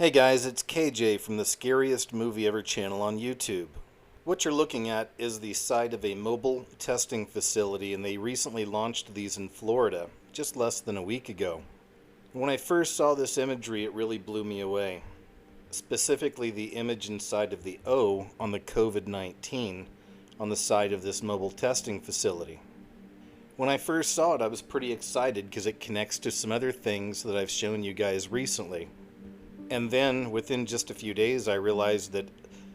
Hey guys, it's KJ from the Scariest Movie Ever channel on YouTube. What you're looking at is the site of a mobile testing facility, and they recently launched these in Florida just less than a week ago. When I first saw this imagery, it really blew me away. Specifically the image inside of the O on the COVID-19 on the side of this mobile testing facility. When I first saw it, I was pretty excited because it connects to some other things that I've shown you guys recently. And then, within just a few days, I realized that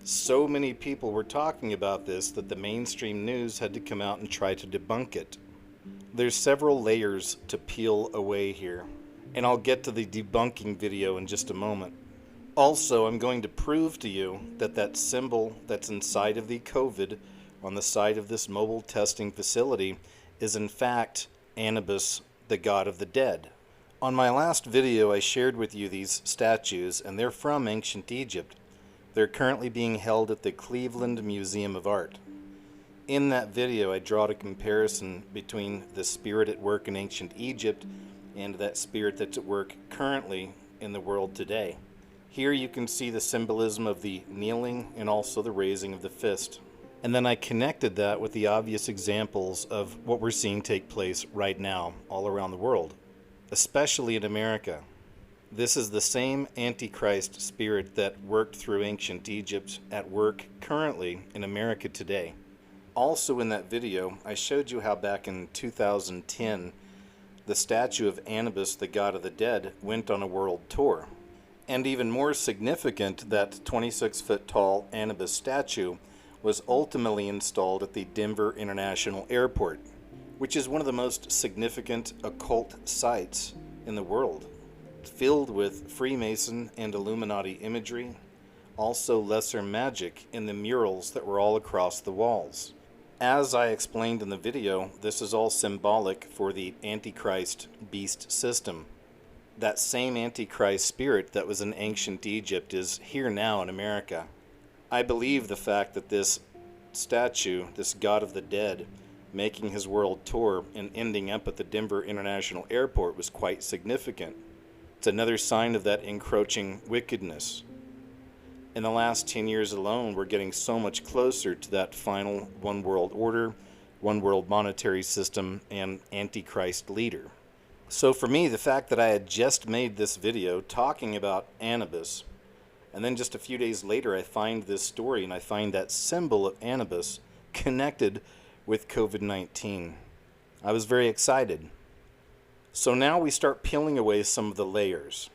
so many people were talking about this that the mainstream news had to come out and try to debunk it. There's several layers to peel away here, and I'll get to the debunking video in just a moment. Also, I'm going to prove to you that that symbol that's inside of the COVID on the side of this mobile testing facility is in fact Anubis, the god of the dead. On my last video, I shared with you these statues, and they're from ancient Egypt. They're currently being held at the Cleveland Museum of Art. In that video, I draw a comparison between the spirit at work in ancient Egypt and that spirit that's at work currently in the world today. Here you can see the symbolism of the kneeling and also the raising of the fist. And then I connected that with the obvious examples of what we're seeing take place right now all around the world, especially in America. This is the same Antichrist spirit that worked through ancient Egypt at work currently in America today. Also in that video, I showed you how back in 2010, the statue of Anubis, the god of the dead, went on a world tour. And even more significant, that 26-foot tall Anubis statue was ultimately installed at the Denver International Airport, which is one of the most significant occult sites in the world, filled with Freemason and Illuminati imagery, also lesser magic in the murals that were all across the walls. As I explained in the video, this is all symbolic for the Antichrist beast system. That same Antichrist spirit that was in ancient Egypt is here now in America. I believe the fact that this statue, this god of the dead, making his world tour and ending up at the Denver International Airport was quite significant. It's another sign of that encroaching wickedness. In the last 10 years alone, we're getting so much closer to that final one world order, one world monetary system, and Antichrist leader. So for me, the fact that I had just made this video talking about Anubis, and then just a few days later I find this story and I find that symbol of Anubis connected with COVID-19. I was very excited. So now we start peeling away some of the layers.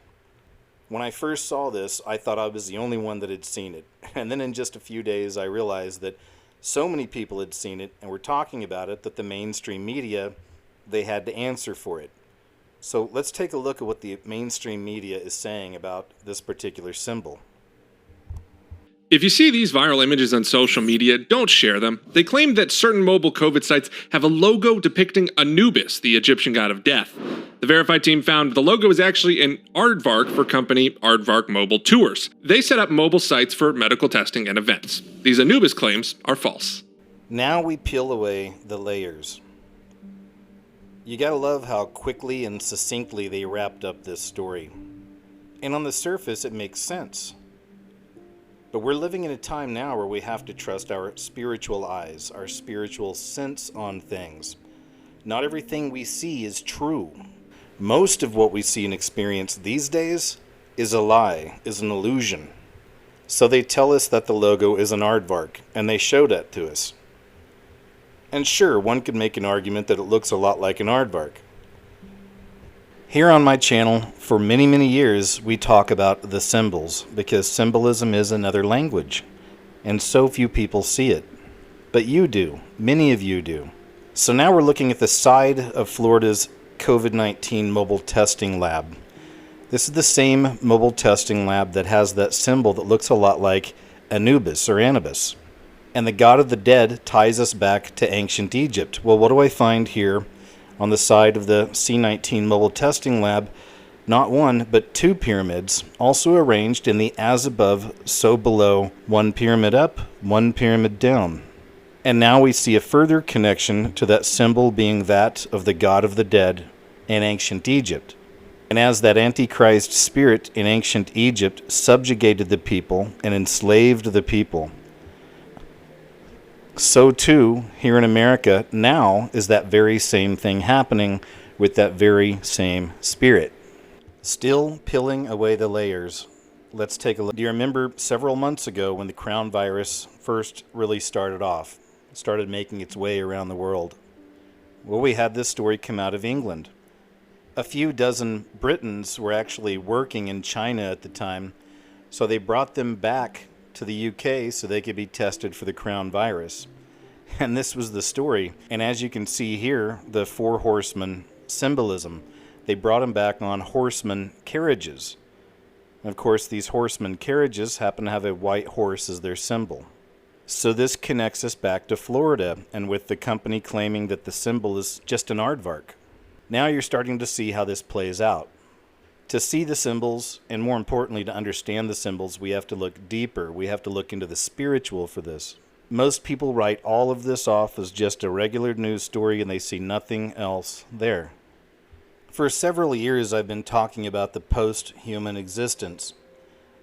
When I first saw this, I thought I was the only one that had seen it. And then in just a few days, I realized that so many people had seen it and were talking about it that the mainstream media, they had to answer for it. So let's take a look at what the mainstream media is saying about this particular symbol. If you see these viral images on social media, don't share them. They claim that certain mobile COVID sites have a logo depicting Anubis, the Egyptian god of death. The verified team found the logo is actually an aardvark for company Aardvark Mobile Tours. They set up mobile sites for medical testing and events. These Anubis claims are false. Now we peel away the layers. You gotta love how quickly and succinctly they wrapped up this story. And on the surface, it makes sense. But we're living in a time now where we have to trust our spiritual eyes, our spiritual sense on things. Not everything we see is true. Most of what we see and experience these days is a lie, is an illusion. So they tell us that the logo is an aardvark, and they show that to us. And sure, one could make an argument that it looks a lot like an aardvark. Here on my channel, for many, many years, we talk about the symbols, because symbolism is another language, and so few people see it. But you do. Many of you do. So now we're looking at the side of Florida's COVID-19 mobile testing lab. This is the same mobile testing lab that has that symbol that looks a lot like Anubis or Anubis. And the god of the dead ties us back to ancient Egypt. Well, what do I find here on the side of the C-19 mobile testing lab? Not one, but two pyramids, also arranged in the as above, so below, one pyramid up, one pyramid down. And now we see a further connection to that symbol being that of the god of the dead in ancient Egypt. And as that Antichrist spirit in ancient Egypt subjugated the people and enslaved the people, so too, here in America, now is that very same thing happening with that very same spirit. Still peeling away the layers. Let's take a look. Do you remember several months ago when the crown virus first really started off? Started making its way around the world? Well, we had this story come out of England. A few dozen Britons were actually working in China at the time, so they brought them back to the UK so they could be tested for the crown virus. And this was the story. And as you can see here, the four horsemen symbolism. They brought them back on horseman carriages. And of course, these horseman carriages happen to have a white horse as their symbol. So this connects us back to Florida, and with the company claiming that the symbol is just an aardvark. Now you're starting to see how this plays out. To see the symbols, and more importantly to understand the symbols, we have to look deeper. We have to look into the spiritual for this. Most people write all of this off as just a regular news story and they see nothing else there. For several years I've been talking about the post-human existence.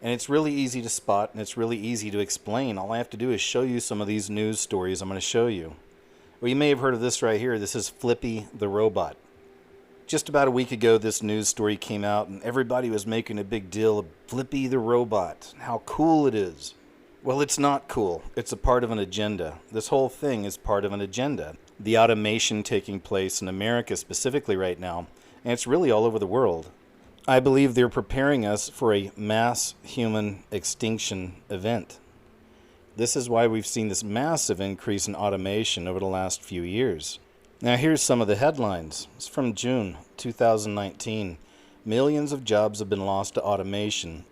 And it's really easy to spot and it's really easy to explain. All I have to do is show you some of these news stories I'm going to show you. Well, you may have heard of this right here. This is Flippy the robot. Just about a week ago, this news story came out, and everybody was making a big deal of Flippy the robot, how cool it is. Well, it's not cool. It's a part of an agenda. This whole thing is part of an agenda. The automation taking place in America specifically right now, and it's really all over the world. I believe they're preparing us for a mass human extinction event. This is why we've seen this massive increase in automation over the last few years. Now here's some of the headlines. It's from June 2019. Millions of jobs have been lost to automation.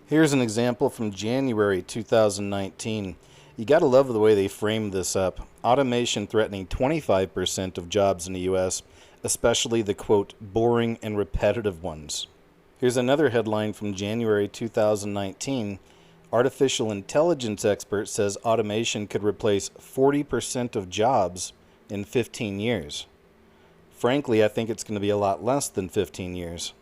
Here's an example from January 2019. You gotta love the way they framed this up. Automation threatening 25% of jobs in the U.S., especially the, quote, boring and repetitive ones. Here's another headline from January 2019. Artificial intelligence expert says automation could replace 40% of jobs in 15 years. Frankly, I think it's going to be a lot less than 15 years.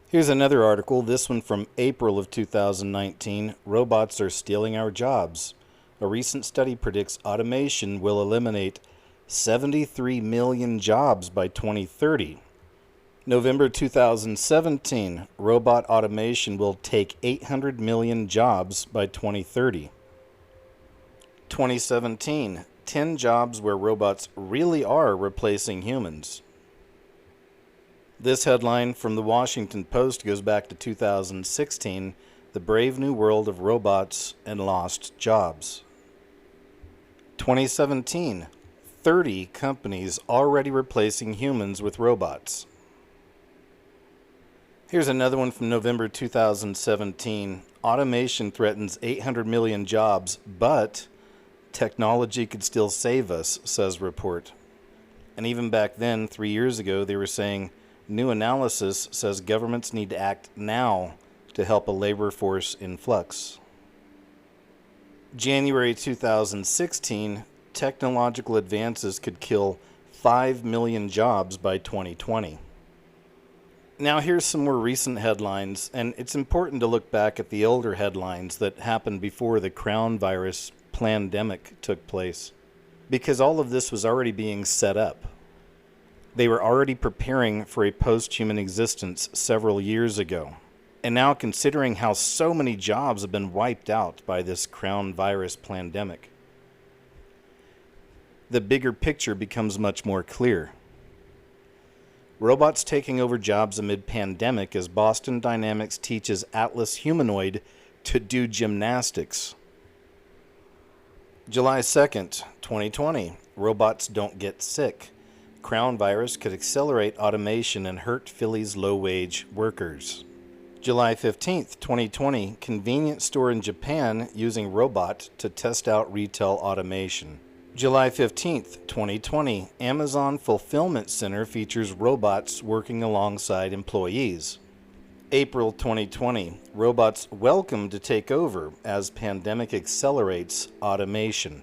Here's another article, this one from April of 2019. Robots are stealing our jobs. A recent study predicts automation will eliminate 73 million jobs by 2030. November 2017, robot automation will take 800 million jobs by 2030. 2017, 10 jobs where robots really are replacing humans. This headline from the Washington Post goes back to 2016, The Brave New World of Robots and Lost Jobs. 2017, 30 companies already replacing humans with robots. Here's another one from November 2017. Automation threatens 800 million jobs, but technology could still save us, says report. And even back then, 3 years ago, they were saying new analysis says governments need to act now to help a labor force in flux. January 2016, technological advances could kill 5 million jobs by 2020. Now here's some more recent headlines, and it's important to look back at the older headlines that happened before the crown virus pandemic took place, because all of this was already being set up. They were already preparing for a post-human existence several years ago. And now considering how so many jobs have been wiped out by this crown virus pandemic, the bigger picture becomes much more clear. Robots taking over jobs amid pandemic as Boston Dynamics teaches Atlas humanoid to do gymnastics. July 2nd, 2020. Robots don't get sick. Crown virus could accelerate automation and hurt Philly's low-wage workers. July 15th, 2020. Convenience store in Japan using robot to test out retail automation. July 15th, 2020, Amazon Fulfillment Center features robots working alongside employees. April 2020, robots welcome to take over as pandemic accelerates automation.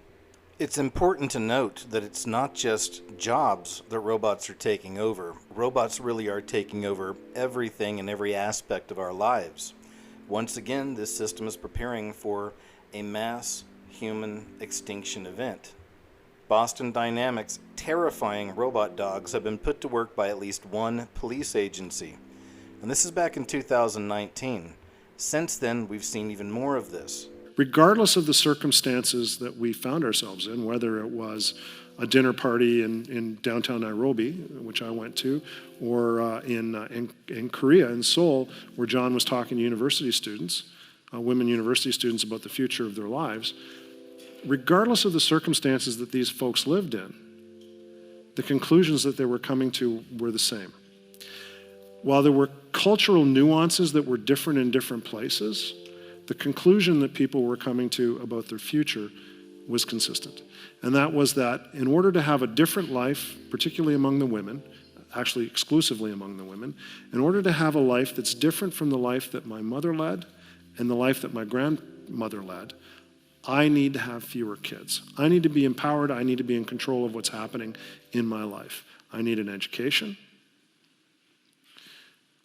It's important to note that it's not just jobs that robots are taking over. Robots really are taking over everything and every aspect of our lives. Once again, this system is preparing for a mass human extinction event. Boston Dynamics' terrifying robot dogs have been put to work by at least one police agency. And this is back in 2019. Since then, we've seen even more of this. Regardless of the circumstances that we found ourselves in, whether it was a dinner party in downtown Nairobi, which I went to, or in Korea, in Seoul, where John was talking to university students, women university students, about the future of their lives, regardless of the circumstances that these folks lived in, the conclusions that they were coming to were the same. While there were cultural nuances that were different in different places, the conclusion that people were coming to about their future was consistent. And that was that in order to have a different life, particularly among the women, actually exclusively among the women, in order to have a life that's different from the life that my mother led and the life that my grandmother led, I need to have fewer kids. I need to be empowered. I need to be in control of what's happening in my life. I need an education.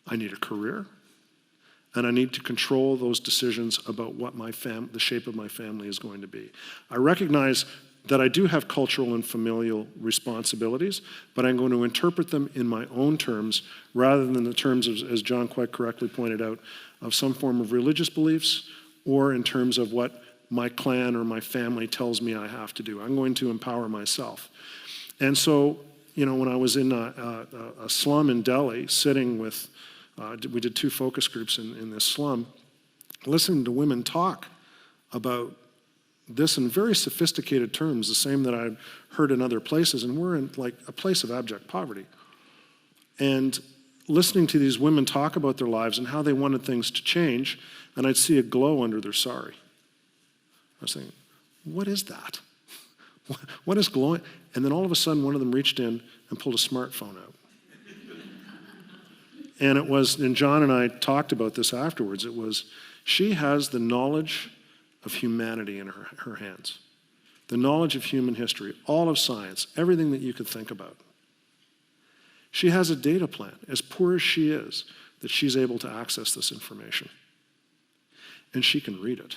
I need a career. And I need to control those decisions about what the shape of my family is going to be. I recognize that I do have cultural and familial responsibilities, but I'm going to interpret them in my own terms rather than the terms, as John quite correctly pointed out, of some form of religious beliefs or in terms of what my clan or my family tells me I have to do. I'm going to empower myself. And so, when I was in a slum in Delhi, sitting with we did 2 focus groups in this slum, listening to women talk about this in very sophisticated terms, the same that I've heard in other places, and we're in like a place of abject poverty. And listening to these women talk about their lives and how they wanted things to change, and I'd see a glow under their sari. I was thinking, what is that? What is glowing? And then all of a sudden, one of them reached in and pulled a smartphone out. And John and I talked about this afterwards, it was, she has the knowledge of humanity in her hands. The knowledge of human history, all of science, everything that you could think about. She has a data plan, as poor as she is, that she's able to access this information. And she can read it.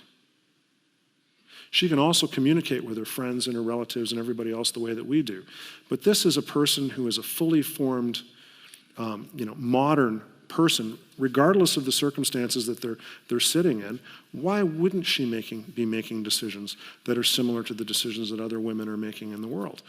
She can also communicate with her friends and her relatives and everybody else the way that we do. But this is a person who is a fully formed modern person, regardless of the circumstances that they're sitting in. Why wouldn't she be making decisions that are similar to the decisions that other women are making in the world?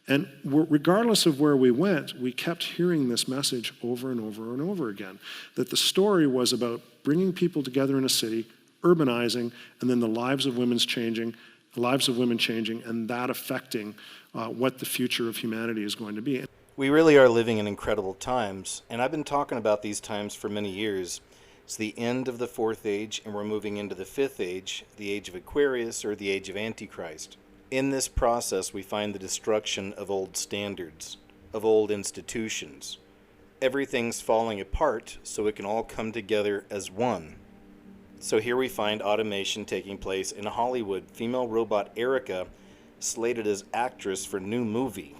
And regardless of where we went, we kept hearing this message over and over and over again, that the story was about bringing people together in a city, urbanizing, and then the lives of women changing, and that affecting what the future of humanity is going to be. We really are living in incredible times, and I've been talking about these times for many years. It's the end of the 4th age, and we're moving into the 5th age, the age of Aquarius, or the age of Antichrist. In this process, we find the destruction of old standards, of old institutions. Everything's falling apart so it can all come together as one. So here we find automation taking place in Hollywood. Female robot Erica slated as actress for new movie.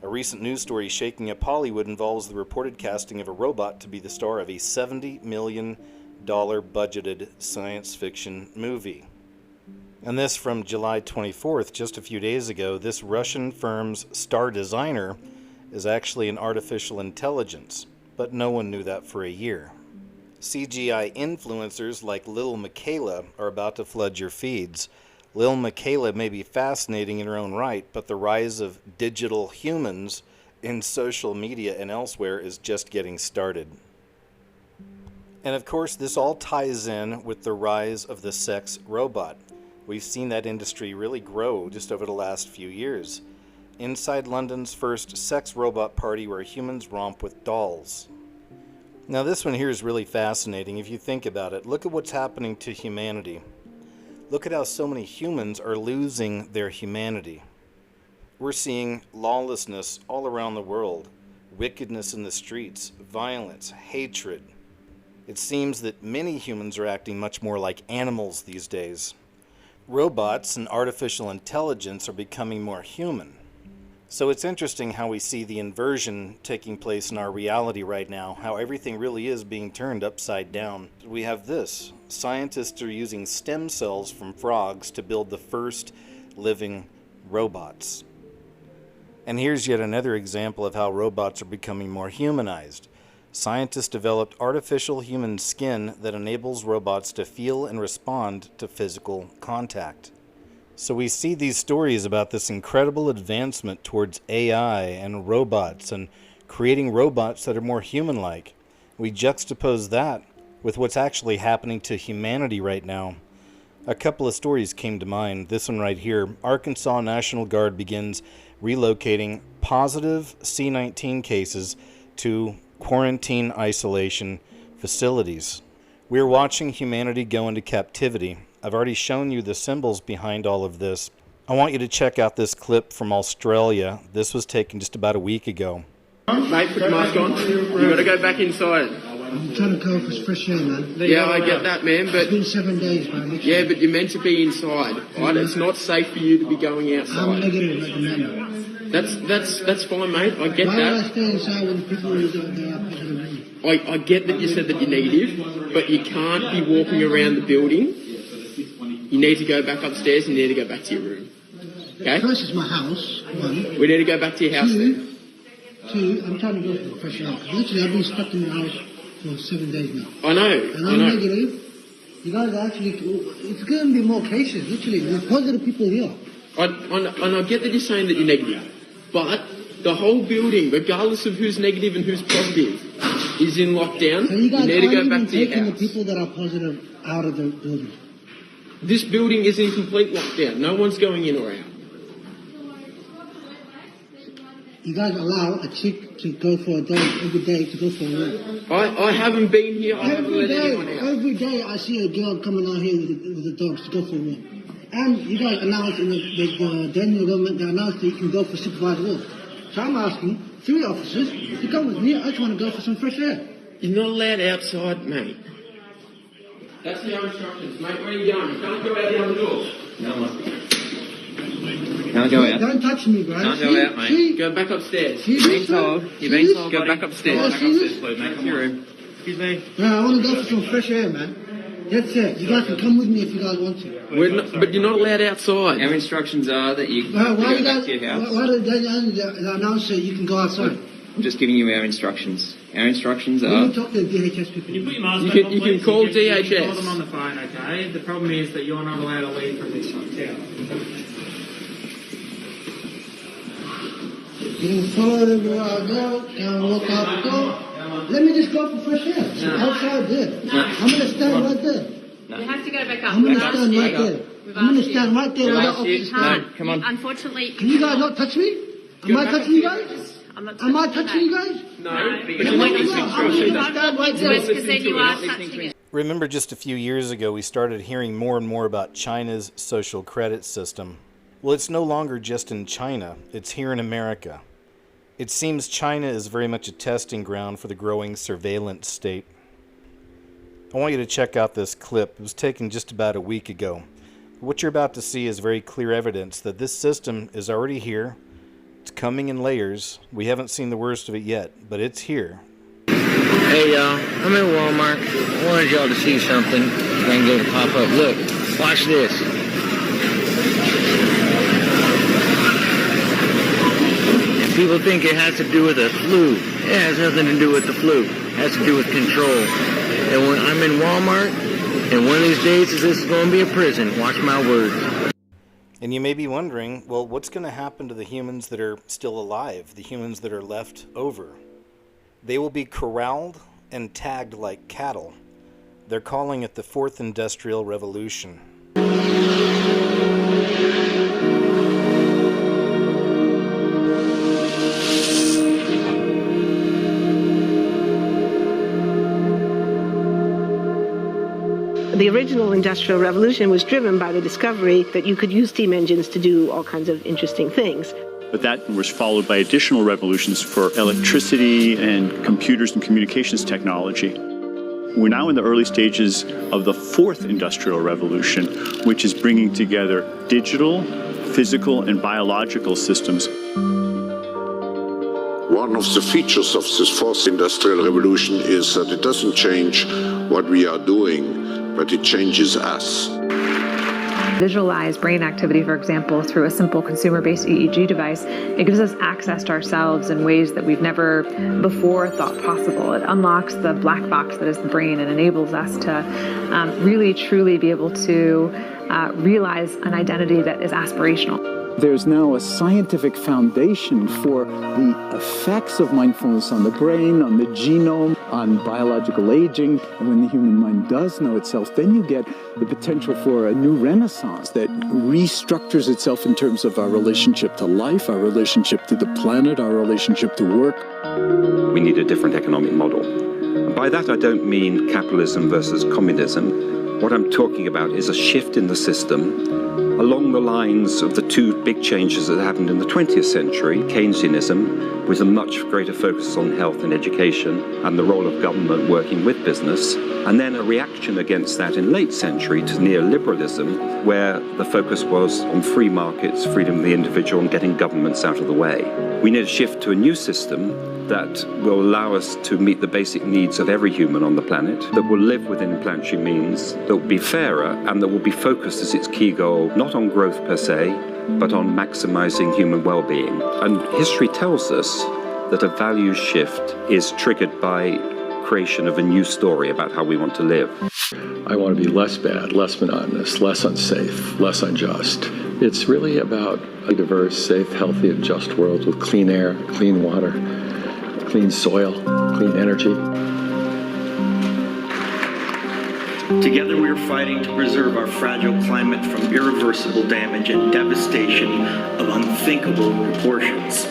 A recent news story shaking up Hollywood involves the reported casting of a robot to be the star of a $70 million budgeted science fiction movie. And this from July 24th, just a few days ago. This Russian firm's star designer is actually an artificial intelligence, but no one knew that for a year. CGI influencers like Lil Miquela are about to flood your feeds. Lil Miquela may be fascinating in her own right, but the rise of digital humans in social media and elsewhere is just getting started. And of course, this all ties in with the rise of the sex robot. We've seen that industry really grow just over the last few years. Inside London's first sex robot party where humans romp with dolls. Now this one here is really fascinating if you think about it. Look at what's happening to humanity. Look at how so many humans are losing their humanity. We're seeing lawlessness all around the world, wickedness in the streets, violence, hatred. It seems that many humans are acting much more like animals these days. Robots and artificial intelligence are becoming more human. So it's interesting how we see the inversion taking place in our reality right now, how everything really is being turned upside down. We have this. Scientists are using stem cells from frogs to build the first living robots. And here's yet another example of how robots are becoming more humanized. Scientists developed artificial human skin that enables robots to feel and respond to physical contact. So we see these stories about this incredible advancement towards AI and robots and creating robots that are more human-like. We juxtapose that with what's actually happening to humanity right now. A couple of stories came to mind. This one right here. Arkansas National Guard begins relocating positive C-19 cases to quarantine isolation facilities. We're watching humanity go into captivity. I've already shown you the symbols behind all of this. I want you to check out this clip from Australia. This was taken just about a week ago. Mate, put your mask on. You got to go back inside. I'm trying to go for fresh air, man. Yeah, I get that, man, but... It's been 7 days, man. Yeah, but you're meant to be inside, right? It's not safe for you to be going I'm outside. negative at the moment. That's fine, mate. I get Why would I that. stay inside when people who don't go out positive? I get that you said that you're negative, but you can't be walking around the building. You need to go back upstairs. You need to go back to your room. Okay? First is my house, one. We need to go back to your house then. Two, I'm trying to go for fresh air. Literally, I've been stuck in my house for 7 days now. I know. And I I'm know. negative. You guys are actually, it's going to be more cases, literally. There's positive people here. And I get that you're saying that you're negative, but the whole building, regardless of who's negative and who's positive, is in lockdown. So you guys need to aren't go back even to your taking the house. people that are positive out of the building. This building is in complete lockdown. No one's going in or out. You guys allow a chick to go for a dog every day to go for a walk. I haven't been here. I haven't let anyone out. Every day I see a girl coming out here with the dogs to go for a walk. And you guys announced in the Daniel government, they announced that you can go for supervised walk. So I'm asking 3 officers to come with me. I just want to go for some fresh air. You're not allowed outside, mate. That's the instructions, mate. Where are you going? You can't go out the other door. Can't go out. Don't touch me, guys. Can't go out, mate. Go back upstairs. See You've this? been told. You've been told. Go back upstairs. Back upstairs, please, mate. Come to your room. Excuse me. No, I want to go for some fresh air, man. That's it. You guys can come with me if you guys want to. But you're not allowed outside. Our instructions are that you Why go you back guys? to your house. Why did they announce that you can go outside? I'm just giving you our instructions. Our instructions You are... talk to the DHS people. You put your mask You back can- on, you please. can call You can DHS. call them on the phone, okay? The problem is that you're not allowed to leave from this hotel. You can follow them where I go, and walk out the door. Let me just go for fresh air. So outside there. I'm going to stand right there. You have to go back up. I'm going We've to asked stand you. right there. We've I'm going asked to stand right there where the officers stand. No, come on. Unfortunately, Can you guys not touch me? Am I touching you guys? I'm not Am I touching touching you guys? No, But you're you're not not listening listening to I'm us. going to stand right there. because then you are touching it. Remember just a few years ago we started hearing more and more about China's social credit system. Well, it's no longer just in China, it's here in America. It seems China is very much a testing ground for the growing surveillance state. I want you to check out this clip. It was taken just about a week ago. What you're about to see is very clear evidence that this system is already here. It's coming in layers. We haven't seen the worst of it yet, but it's here. Hey y'all, I'm in Walmart. I wanted y'all to see something. I can go to pop up. Look, watch this. And people think it has to do with the flu. It has nothing to do with the flu. It has to do with control. And when I'm in Walmart, and one of these days this is going to be a prison. Watch my words. And you may be wondering, well, what's going to happen to the humans that are still alive, the humans that are left over? They will be corralled and tagged like cattle. They're calling it the Fourth Industrial Revolution. The original Industrial Revolution was driven by the discovery that you could use steam engines to do all kinds of interesting things. But that was followed by additional revolutions for electricity and computers and communications technology. We're now in the early stages of the fourth industrial revolution, which is bringing together digital, physical, and biological systems. One of the features of this fourth industrial revolution is that it doesn't change what we are doing, but it changes us. Visualize brain activity, for example, through a simple consumer-based EEG device. It gives us access to ourselves in ways that we've never before thought possible. It unlocks the black box that is the brain and enables us to really, truly be able to realize an identity that is aspirational. There's now a scientific foundation for the effects of mindfulness on the brain, on the genome, on biological aging. And when the human mind does know itself, then you get the potential for a new renaissance that restructures itself in terms of our relationship to life, our relationship to the planet, our relationship to work. We need a different economic model. And by that, I don't mean capitalism versus communism. What I'm talking about is a shift in the system along the lines of the two big changes that happened in the 20th century, Keynesianism, with a much greater focus on health and education and the role of government working with business, and then a reaction against that in late century to neoliberalism, where the focus was on free markets, freedom of the individual, and getting governments out of the way. We need a shift to a new system that will allow us to meet the basic needs of every human on the planet, that will live within planetary means, that will be fairer, and that will be focused as its key goal, not on growth per se, but on maximizing human well-being. And history tells us that a values shift is triggered by creation of a new story about how we want to live. I want to be less bad, less monotonous, less unsafe, less unjust. It's really about a diverse, safe, healthy, and just world with clean air, clean water, clean soil, clean energy. Together we are fighting to preserve our fragile climate from irreversible damage and devastation of unthinkable proportions.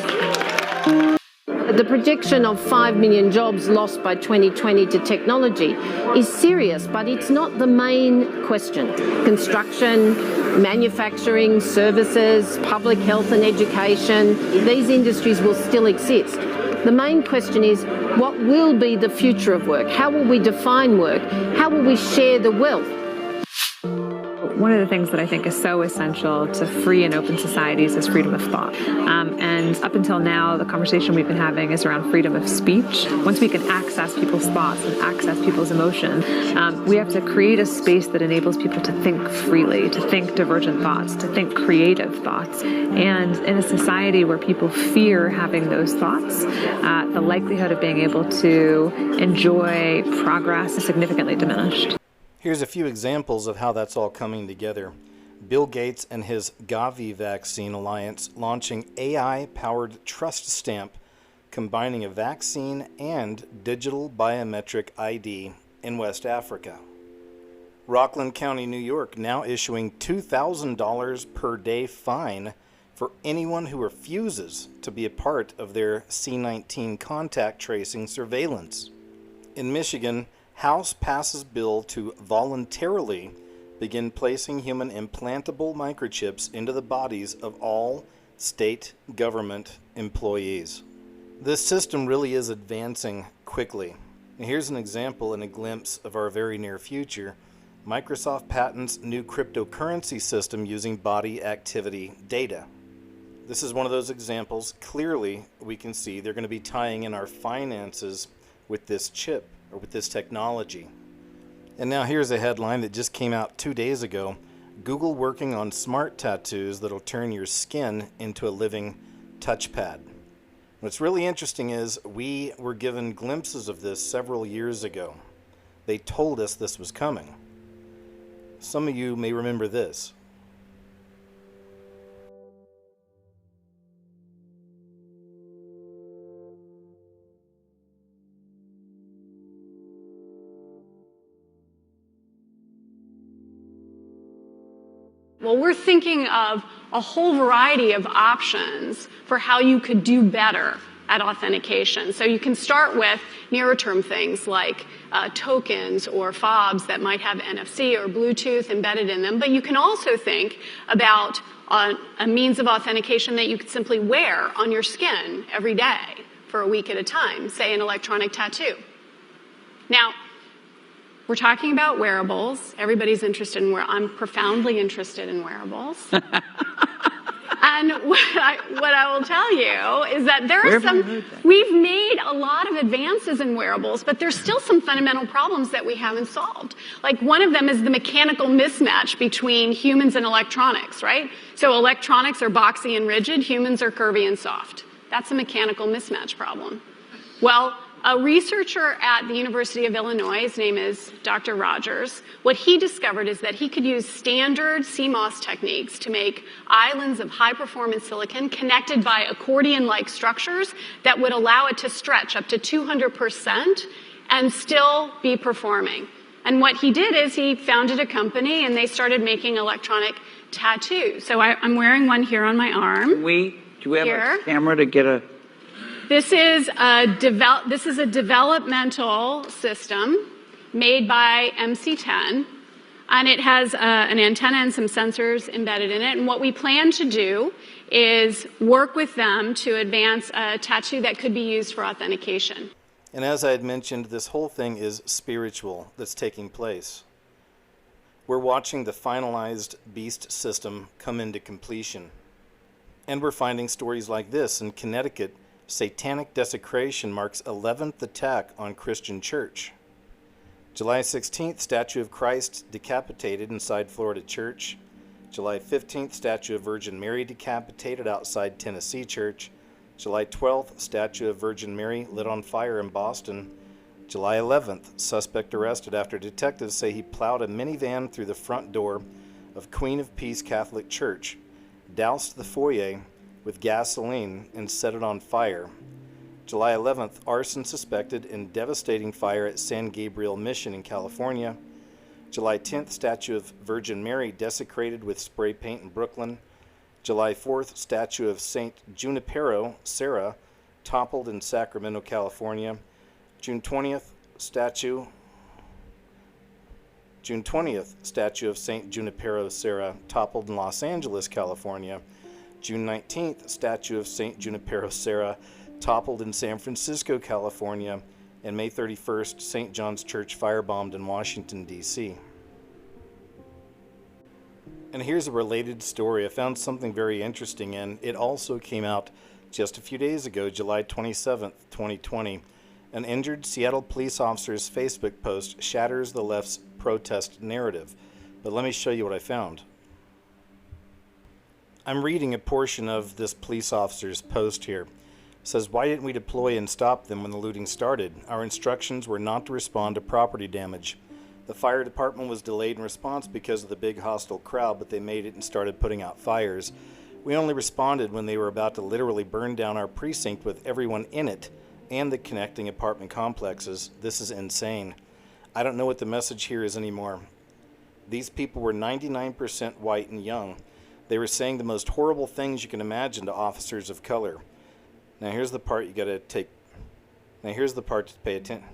The prediction of 5 million jobs lost by 2020 to technology is serious, but it's not the main question. Construction, manufacturing, services, public health and education, these industries will still exist. The main question is, what will be the future of work? How will we define work? How will we share the wealth? One of the things that I think is so essential to free and open societies is freedom of thought. And up until now, the conversation we've been having is around freedom of speech. Once we can access people's thoughts and access people's emotion, we have to create a space that enables people to think freely, to think divergent thoughts, to think creative thoughts. And in a society where people fear having those thoughts, the likelihood of being able to enjoy progress is significantly diminished. Here's a few examples of how that's all coming together. Bill Gates and his Gavi Vaccine Alliance launching AI-powered trust stamp, combining a vaccine and digital biometric ID in West Africa. Rockland County, New York, now issuing $2,000 per day fine for anyone who refuses to be a part of their C-19 contact tracing surveillance. In Michigan, House passes bill to voluntarily begin placing human implantable microchips into the bodies of all state government employees. This system really is advancing quickly. And here's an example and a glimpse of our very near future. Microsoft patents new cryptocurrency system using body activity data. This is one of those examples. Clearly, we can see they're going to be tying in our finances with this chip, or with this technology. And now here's a headline that just came out 2 days ago. Google working on smart tattoos that'll turn your skin into a living touchpad. What's really interesting is we were given glimpses of this several years ago. They told us this was coming. Some of you may remember this. Well, we're thinking of a whole variety of options for how you could do better at authentication. So you can start with nearer-term things like tokens or fobs that might have NFC or Bluetooth embedded in them, but you can also think about a means of authentication that you could simply wear on your skin every day for a week at a time, say an electronic tattoo. Now, We're talking about wearables. Everybody's interested in I'm profoundly interested in wearables. And what I will tell you is that there are we've made a lot of advances in wearables, but there's still some fundamental problems that we haven't solved. Like one of them is the mechanical mismatch between humans and electronics, right? So electronics are boxy and rigid, humans are curvy and soft. That's a mechanical mismatch problem. Well, a researcher at the University of Illinois, his name is Dr. Rogers, what he discovered is that he could use standard CMOS techniques to make islands of high-performance silicon connected by accordion-like structures that would allow it to stretch up to 200% and still be performing. And what he did is he founded a company and they started making electronic tattoos. So I'm wearing one here on my arm. Do we have a camera to get a... This is a developmental system made by MC10, and it has an antenna and some sensors embedded in it. And what we plan to do is work with them to advance a tattoo that could be used for authentication. And as I had mentioned, this whole thing is spiritual that's taking place. We're watching the finalized beast system come into completion. And we're finding stories like this in Connecticut. Satanic desecration marks 11th attack on Christian church. July 16th, statue of Christ decapitated inside Florida church. July 15th, statue of Virgin Mary decapitated outside Tennessee church. July 12th, statue of Virgin Mary lit on fire in Boston. July 11th, suspect arrested after detectives say he plowed a minivan through the front door of Queen of Peace Catholic Church, doused the foyer with gasoline and set it on fire. July 11th, arson suspected in devastating fire at San Gabriel Mission in California. July 10th, statue of Virgin Mary desecrated with spray paint in Brooklyn. July 4th, statue of Saint Junipero Serra toppled in Sacramento, California. June 20th, statue of Saint Junipero Serra toppled in Los Angeles, California. June 19th, statue of Saint Junipero Serra toppled in San Francisco, California. And May 31st, St. John's Church firebombed in Washington, D.C. And here's a related story. I found something very interesting, and it also came out just a few days ago, July 27th, 2020. An injured Seattle police officer's Facebook post shatters the left's protest narrative. But let me show you what I found. I'm reading a portion of this police officer's post here. It says, "Why didn't we deploy and stop them when the looting started? Our instructions were not to respond to property damage. The fire department was delayed in response because of the big hostile crowd, but they made it and started putting out fires. We only responded when they were about to literally burn down our precinct with everyone in it and the connecting apartment complexes. This is insane. I don't know what the message here is anymore. These people were 99% white and young. They were saying the most horrible things you can imagine to officers of color." Now here's the part you gotta take. Now here's the part to pay attention.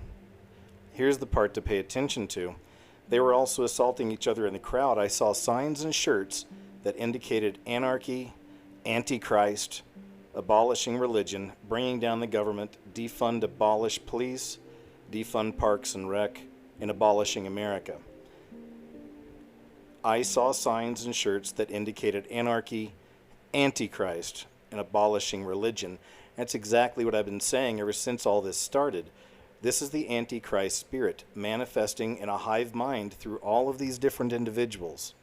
Here's the part to pay attention to. They were also assaulting each other in the crowd. I saw signs and shirts that indicated anarchy, antichrist, abolishing religion, bringing down the government, defund, abolish police, defund parks and rec, and abolishing America. I saw signs and shirts that indicated anarchy, antichrist, and abolishing religion. That's exactly what I've been saying ever since all this started. This is the antichrist spirit manifesting in a hive mind through all of these different individuals.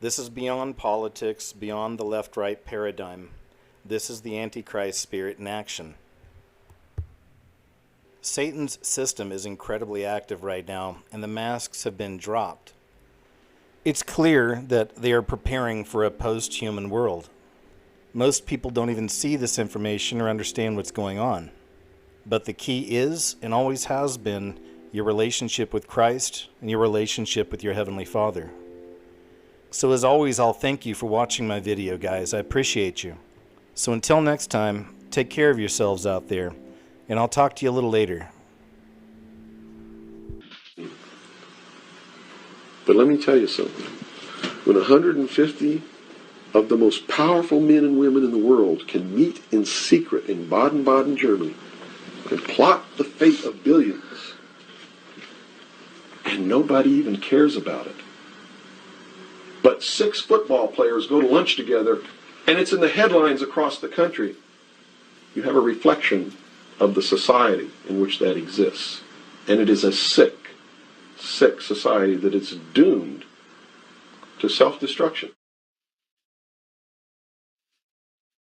This is beyond politics, beyond the left-right paradigm. This is the antichrist spirit in action. Satan's system is incredibly active right now, and the masks have been dropped. It's clear that they are preparing for a post-human world. Most people don't even see this information or understand what's going on. But the key is, and always has been, your relationship with Christ and your relationship with your Heavenly Father. So as always, I'll thank you for watching my video, guys. I appreciate you. So until next time, take care of yourselves out there, and I'll talk to you a little later. But let me tell you something. When 150 of the most powerful men and women in the world can meet in secret in Baden-Baden, Germany, and plot the fate of billions, and nobody even cares about it. But 6 football players go to lunch together, and it's in the headlines across the country. You have a reflection of the society in which that exists. And it is a sick, sick society that is doomed to self-destruction.